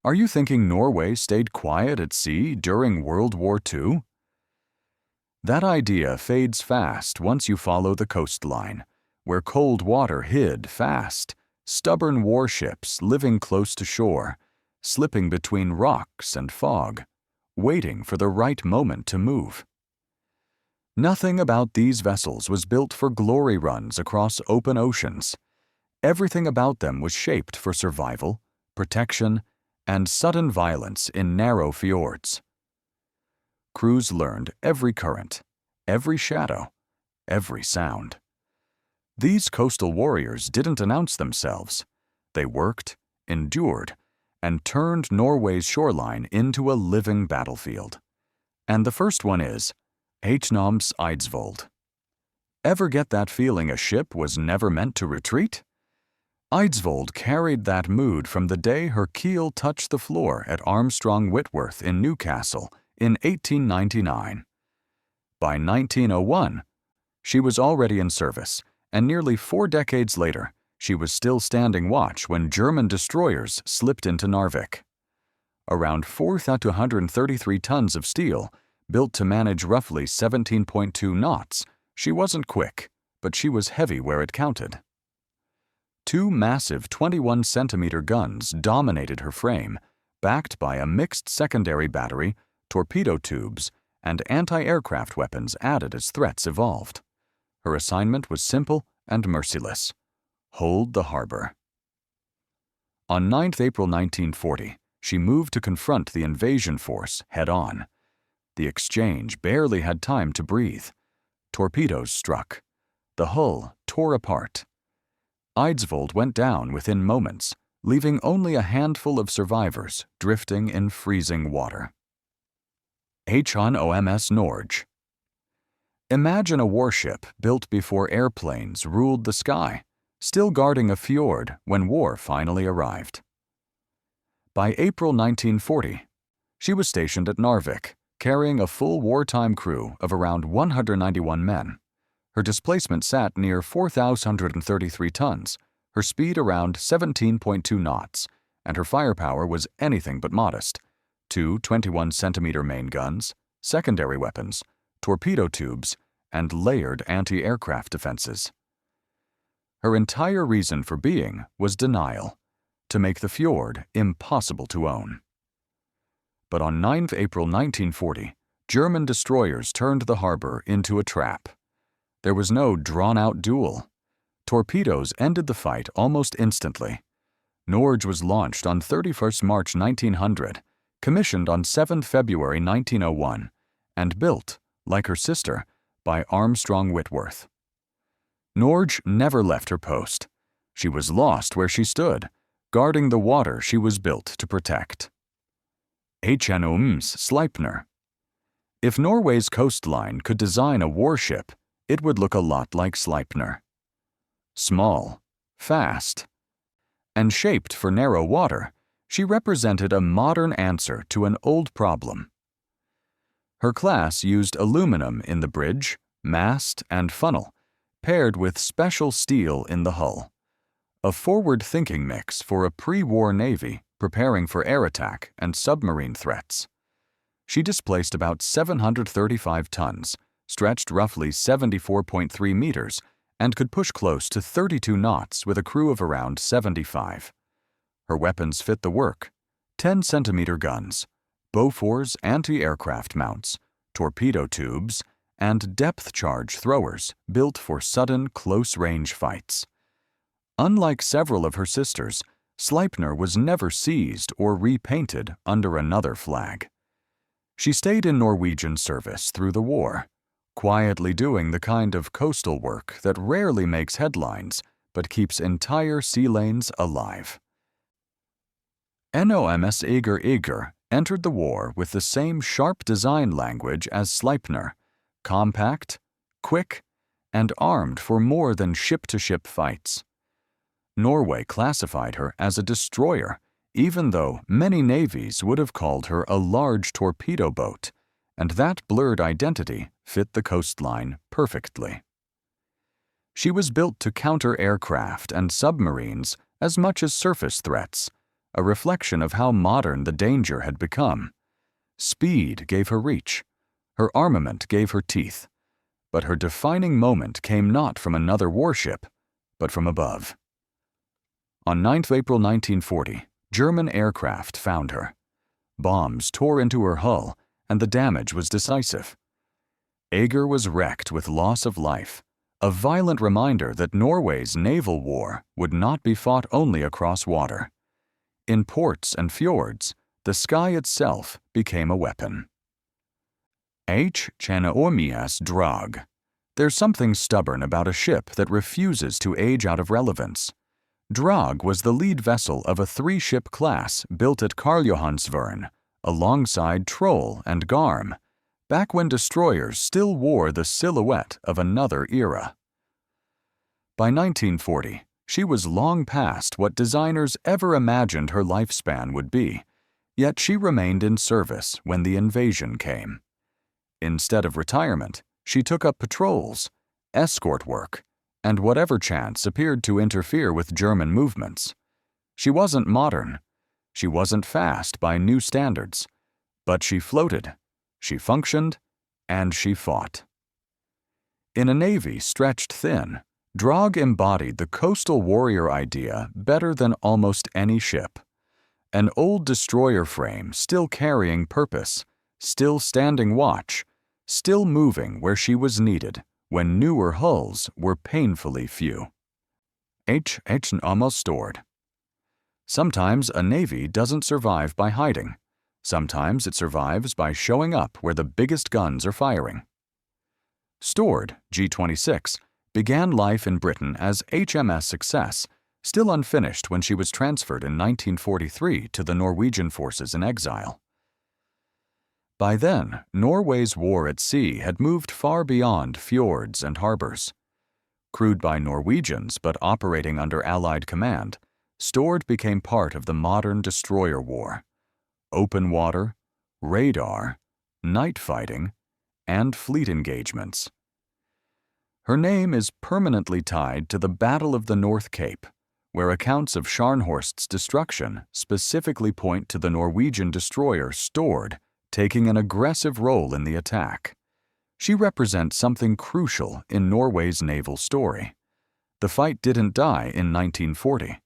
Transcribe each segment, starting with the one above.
Are you thinking Norway stayed quiet at sea during World War II? That idea fades fast once you follow the coastline, where cold water hid fast, stubborn warships living close to shore, slipping between rocks and fog, waiting for the right moment to move. Nothing about these vessels was built for glory runs across open oceans. Everything about them was shaped for survival, protection, and sudden violence in narrow fjords. Crews learned every current, every shadow, every sound. These coastal warriors didn't announce themselves. They worked, endured, and turned Norway's shoreline into a living battlefield. And the first one is H.N.O.M.'s Eidsvold. Ever get that feeling a ship was never meant to retreat? Eidsvold carried that mood from the day her keel touched the floor at Armstrong Whitworth in Newcastle in 1899. By 1901, she was already in service, and nearly 4 decades later, she was still standing watch when German destroyers slipped into Narvik. Around 4,233 tons of steel, built to manage roughly 17.2 knots, she wasn't quick, but she was heavy where it counted. 2 massive 21-centimeter guns dominated her frame, backed by a mixed secondary battery, torpedo tubes, and anti-aircraft weapons added as threats evolved. Her assignment was simple and merciless: hold the harbor. On 9 April 1940, she moved to confront the invasion force head-on. The exchange barely had time to breathe. Torpedoes struck. The hull tore apart. Eidsvold went down within moments, leaving only a handful of survivors drifting in freezing water. H.N.O.M.S. Norge. Imagine a warship built before airplanes ruled the sky, still guarding a fjord when war finally arrived. By April 1940, she was stationed at Narvik, carrying a full wartime crew of around 191 men. Her displacement sat near 4,133 tons, her speed around 17.2 knots, and her firepower was anything but modest: 2 21-centimeter main guns, secondary weapons, torpedo tubes, and layered anti-aircraft defenses. Her entire reason for being was denial, to make the fjord impossible to own. But on 9 April 1940, German destroyers turned the harbor into a trap. There was no drawn-out duel. Torpedoes ended the fight almost instantly. Norge was launched on 31 March 1900, commissioned on 7 February 1901, and built, like her sister, by Armstrong Whitworth. Norge never left her post. She was lost where she stood, guarding the water she was built to protect. H.N.O.M.'s Sleipner. If Norway's coastline could design a warship, it would look a lot like Sleipner. Small, fast, and shaped for narrow water, she represented a modern answer to an old problem. Her class used aluminum in the bridge, mast, and funnel, paired with special steel in the hull. A forward-thinking mix for a pre-war Navy preparing for air attack and submarine threats. She displaced about 735 tons, stretched roughly 74.3 meters, and could push close to 32 knots with a crew of around 75. Her weapons fit the work: 10-centimeter guns, Bofors anti-aircraft mounts, torpedo tubes, and depth-charge throwers built for sudden, close-range fights. Unlike several of her sisters, Sleipner was never seized or repainted under another flag. She stayed in Norwegian service through the war, quietly doing the kind of coastal work that rarely makes headlines but keeps entire sea lanes alive. NOMS Eger entered the war with the same sharp design language as Sleipner: compact, quick, and armed for more than ship-to-ship fights. Norway classified her as a destroyer, even though many navies would have called her a large torpedo boat, and that blurred identity fit the coastline perfectly. She was built to counter aircraft and submarines as much as surface threats, a reflection of how modern the danger had become. Speed gave her reach. Her armament gave her teeth. But her defining moment came not from another warship, but from above. On 9th April 1940, German aircraft found her. Bombs tore into her hull, and the damage was decisive. Eger was wrecked with loss of life, a violent reminder that Norway's naval war would not be fought only across water. In ports and fjords, the sky itself became a weapon. H. Chaneormias Drag. There's something stubborn about a ship that refuses to age out of relevance. Drag was the lead vessel of a three-ship class built at Karljohansvern, alongside Troll and Garm, back when destroyers still wore the silhouette of another era. By 1940, she was long past what designers ever imagined her lifespan would be, yet she remained in service when the invasion came. Instead of retirement, she took up patrols, escort work, and whatever chance appeared to interfere with German movements. She wasn't modern. She wasn't fast by new standards. But she floated, she functioned, and she fought. In a navy stretched thin, Drag embodied the coastal warrior idea better than almost any ship. An old destroyer frame still carrying purpose, still standing watch, still moving where she was needed when newer hulls were painfully few. H. almost stored. Sometimes a navy doesn't survive by hiding. Sometimes it survives by showing up where the biggest guns are firing. Stored, G26, began life in Britain as HMS Success, still unfinished when she was transferred in 1943 to the Norwegian forces in exile. By then, Norway's war at sea had moved far beyond fjords and harbors. Crewed by Norwegians but operating under Allied command, Stored became part of the modern destroyer war. Open water, radar, night fighting, and fleet engagements. Her name is permanently tied to the Battle of the North Cape, where accounts of Scharnhorst's destruction specifically point to the Norwegian destroyer Stored taking an aggressive role in the attack. She represents something crucial in Norway's naval story. The fight didn't die in 1940.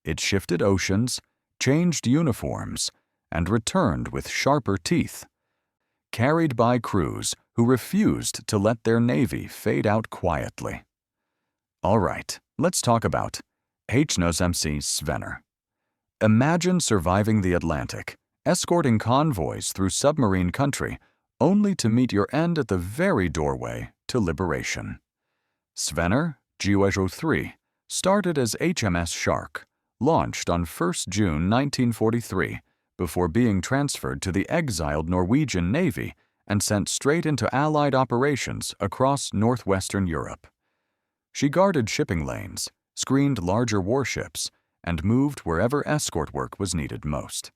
It shifted oceans, changed uniforms, and returned with sharper teeth, carried by crews who refused to let their navy fade out quietly. All right, let's talk about HMS Svenner. Imagine surviving the Atlantic, escorting convoys through submarine country, only to meet your end at the very doorway to liberation. Svenner, WWII, started as HMS Shark, launched on 1 June 1943, before being transferred to the exiled Norwegian Navy and sent straight into Allied operations across northwestern Europe. She guarded shipping lanes, screened larger warships, and moved wherever escort work was needed most.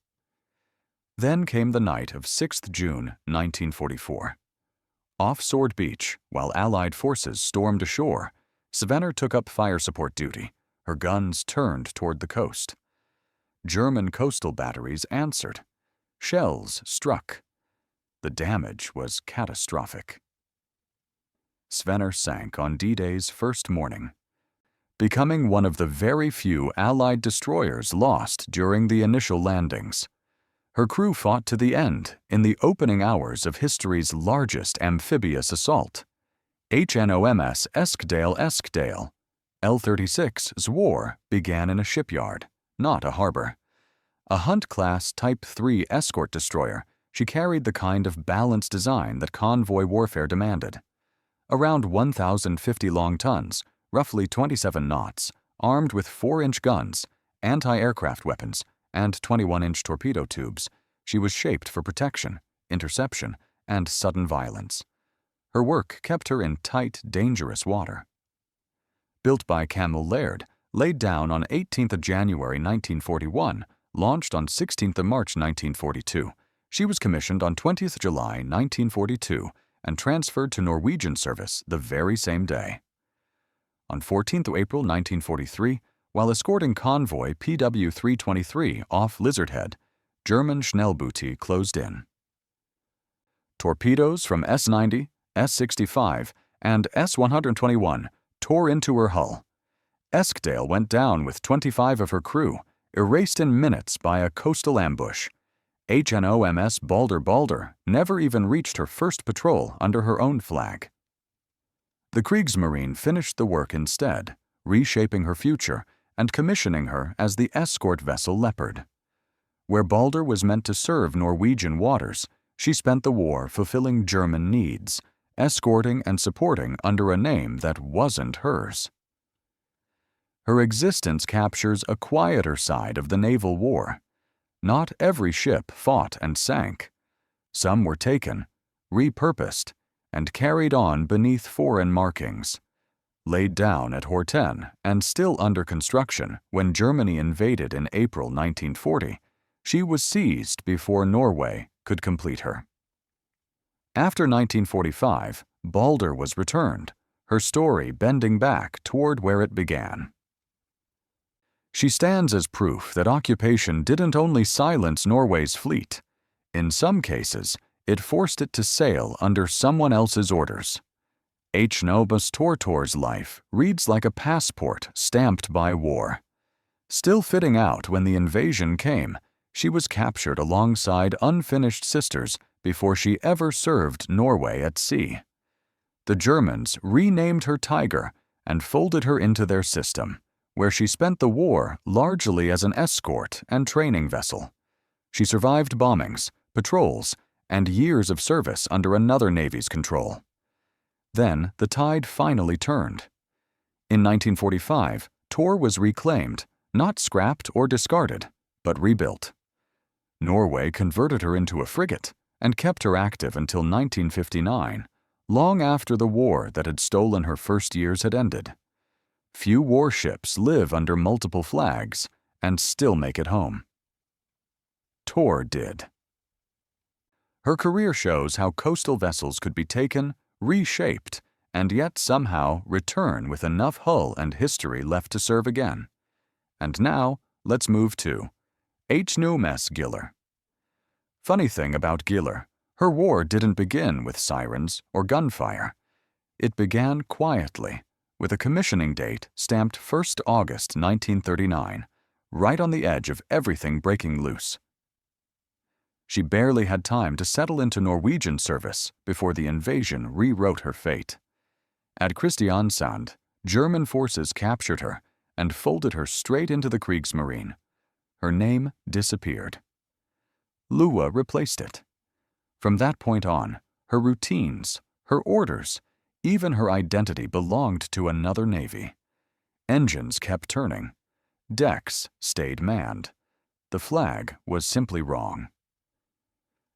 Then came the night of 6 June 1944. Off Sword Beach, while Allied forces stormed ashore, Svenner took up fire support duty, her guns turned toward the coast. German coastal batteries answered. Shells struck. The damage was catastrophic. Svenner sank on D-Day's first morning, becoming one of the very few Allied destroyers lost during the initial landings. Her crew fought to the end in the opening hours of history's largest amphibious assault. HNOMS Eskdale, L-36's war began in a shipyard, not a harbor. A Hunt-class Type 3 escort destroyer, she carried the kind of balanced design that convoy warfare demanded. Around 1,050 long tons, roughly 27 knots, armed with 4-inch guns, anti-aircraft weapons, and 21-inch torpedo tubes, she was shaped for protection, interception, and sudden violence. Her work kept her in tight, dangerous water. Built by Camille Laird, laid down on 18th January 1941, launched on 16th March 1942, she was commissioned on 20th July 1942 and transferred to Norwegian service the very same day. On 14th April 1943, while escorting convoy PW-323 off Lizard Head, German Schnellboote closed in. Torpedoes from S-90, S-65, and S-121 tore into her hull. Eskdale went down with 25 of her crew, erased in minutes by a coastal ambush. HNOMS Balder never even reached her first patrol under her own flag. The Kriegsmarine finished the work instead, reshaping her future and commissioning her as the escort vessel Leopard. Where Balder was meant to serve Norwegian waters, she spent the war fulfilling German needs, escorting and supporting under a name that wasn't hers. Her existence captures a quieter side of the naval war. Not every ship fought and sank. Some were taken, repurposed, and carried on beneath foreign markings. Laid down at Horten and still under construction when Germany invaded in April 1940, she was seized before Norway could complete her. After 1945, Balder was returned, her story bending back toward where it began. She stands as proof that occupation didn't only silence Norway's fleet. In some cases, it forced it to sail under someone else's orders. HNOMS Tortor's life reads like a passport stamped by war. Still fitting out when the invasion came, she was captured alongside unfinished sisters before she ever served Norway at sea. The Germans renamed her Tiger and folded her into their system, where she spent the war largely as an escort and training vessel. She survived bombings, patrols, and years of service under another Navy's control. Then the tide finally turned. In 1945, Tor was reclaimed, not scrapped or discarded, but rebuilt. Norway converted her into a frigate and kept her active until 1959, long after the war that had stolen her first years had ended. Few warships live under multiple flags and still make it home. Tor did. Her career shows how coastal vessels could be taken, reshaped, and yet somehow return with enough hull and history left to serve again. And now, let's move to HNOMS Giller. Funny thing about Giller, her war didn't begin with sirens or gunfire. It began quietly, with a commissioning date stamped 1st August 1939, right on the edge of everything breaking loose. She barely had time to settle into Norwegian service before the invasion rewrote her fate. At Kristiansand, German forces captured her and folded her straight into the Kriegsmarine. Her name disappeared. Lua replaced it. From that point on, her routines, her orders, even her identity belonged to another navy. Engines kept turning. Decks stayed manned. The flag was simply wrong.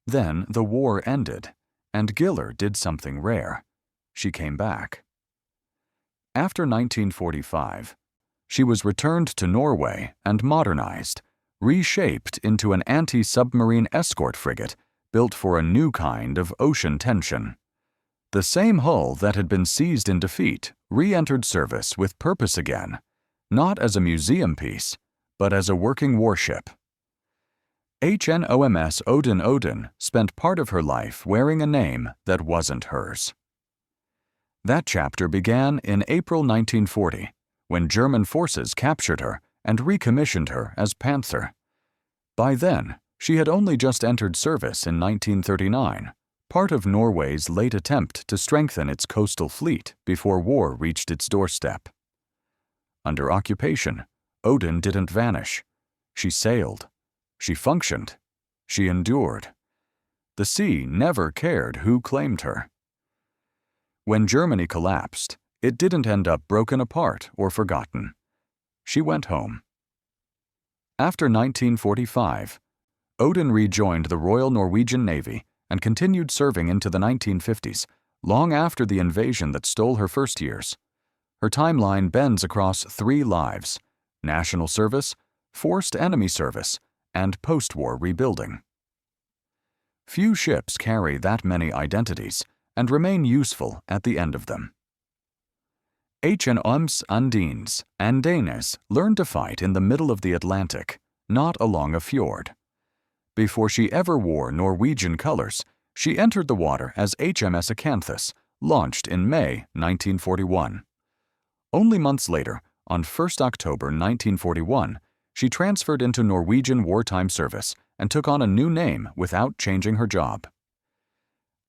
Then the war ended, and Giller did something rare. She came back. After 1945, she was returned to Norway and modernized, reshaped into an anti-submarine escort frigate built for a new kind of ocean tension. The same hull that had been seized in defeat re-entered service with purpose again, not as a museum piece, but as a working warship. HNOMS Odin spent part of her life wearing a name that wasn't hers. That chapter began in April 1940, when German forces captured her and recommissioned her as Panther. By then, she had only just entered service in 1939, part of Norway's late attempt to strengthen its coastal fleet before war reached its doorstep. Under occupation, Odin didn't vanish. She sailed. She functioned. She endured. The sea never cared who claimed her. When Germany collapsed, it didn't end up broken apart or forgotten. She went home. After 1945, Odin rejoined the Royal Norwegian Navy and continued serving into the 1950s, long after the invasion that stole her first years. Her timeline bends across 3 lives: national service, forced enemy service, and post-war rebuilding. Few ships carry that many identities and remain useful at the end of them. HMS Undines and Danes learned to fight in the middle of the Atlantic, not along a fjord. Before she ever wore Norwegian colors, she entered the water as HMS Acanthus, launched in May 1941. Only months later, on 1 October 1941, she transferred into Norwegian wartime service and took on a new name without changing her job.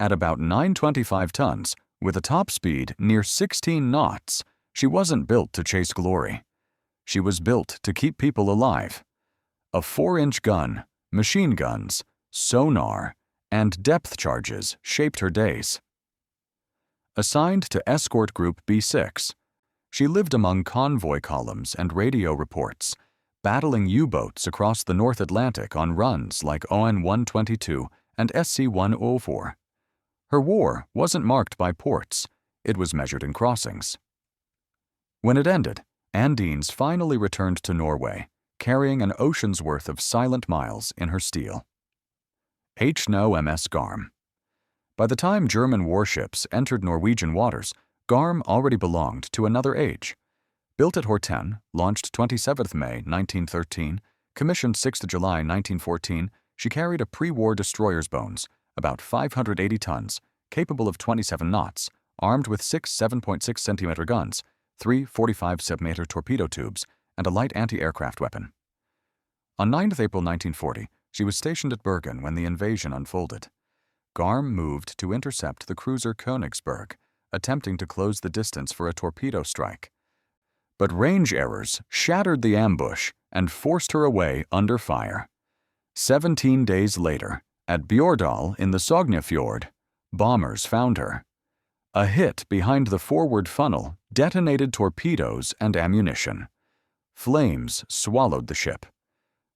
At about 925 tons, with a top speed near 16 knots, she wasn't built to chase glory. She was built to keep people alive. A 4-inch gun, machine guns, sonar, and depth charges shaped her days. Assigned to Escort Group B6, she lived among convoy columns and radio reports, battling U-boats across the North Atlantic on runs like ON-122 and SC-104. Her war wasn't marked by ports, it was measured in crossings. When it ended, Undines finally returned to Norway, carrying an ocean's worth of silent miles in her steel. HMS Garm. By the time German warships entered Norwegian waters, Garm already belonged to another age. Built at Horten, launched 27 May 1913, commissioned 6 July 1914, she carried a pre-war destroyer's bones, about 580 tons, capable of 27 knots, armed with 6 7.6 cm guns, 3 45 cm torpedo tubes, and a light anti-aircraft weapon. On 9 April 1940, she was stationed at Bergen when the invasion unfolded. Garm moved to intercept the cruiser Königsberg, attempting to close the distance for a torpedo strike. But range errors shattered the ambush and forced her away under fire. 17 days later, at Bjordal in the Sognefjord, bombers found her. A hit behind the forward funnel detonated torpedoes and ammunition. Flames swallowed the ship.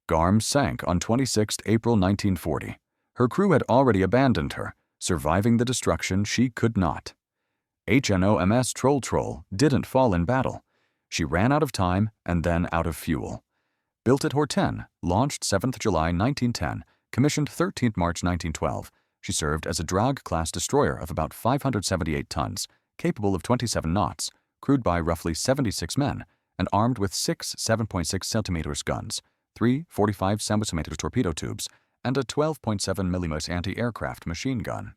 Garm sank on 26 April 1940. Her crew had already abandoned her, surviving the destruction she could not. HMS Troll didn't fall in battle. She ran out of time and then out of fuel. Built at Horten, launched 7 July 1910, commissioned 13 March 1912, she served as a Drag-class destroyer of about 578 tons, capable of 27 knots, crewed by roughly 76 men, and armed with 6 7.6 cm guns, 3 45 cm torpedo tubes, and a 12.7 mm anti-aircraft machine gun.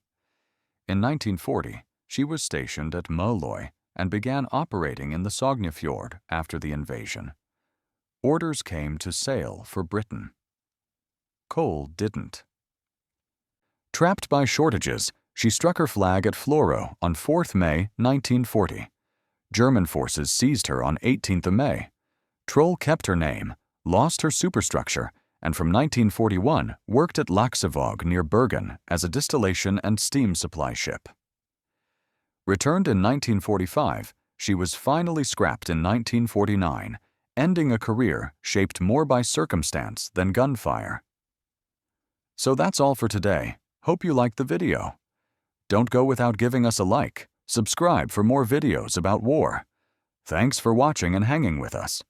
In 1940, she was stationed at Moløy and began operating in the Sognefjord after the invasion. Orders came to sail for Britain. Coal didn't. Trapped by shortages, she struck her flag at Florø on 4 May 1940. German forces seized her on 18 May. Troll kept her name, lost her superstructure, and from 1941 worked at Laksevåg near Bergen as a distillation and steam supply ship. Returned in 1945, she was finally scrapped in 1949, ending a career shaped more by circumstance than gunfire. So that's all for today. Hope you liked the video. Don't go without giving us a like. Subscribe for more videos about war. Thanks for watching and hanging with us.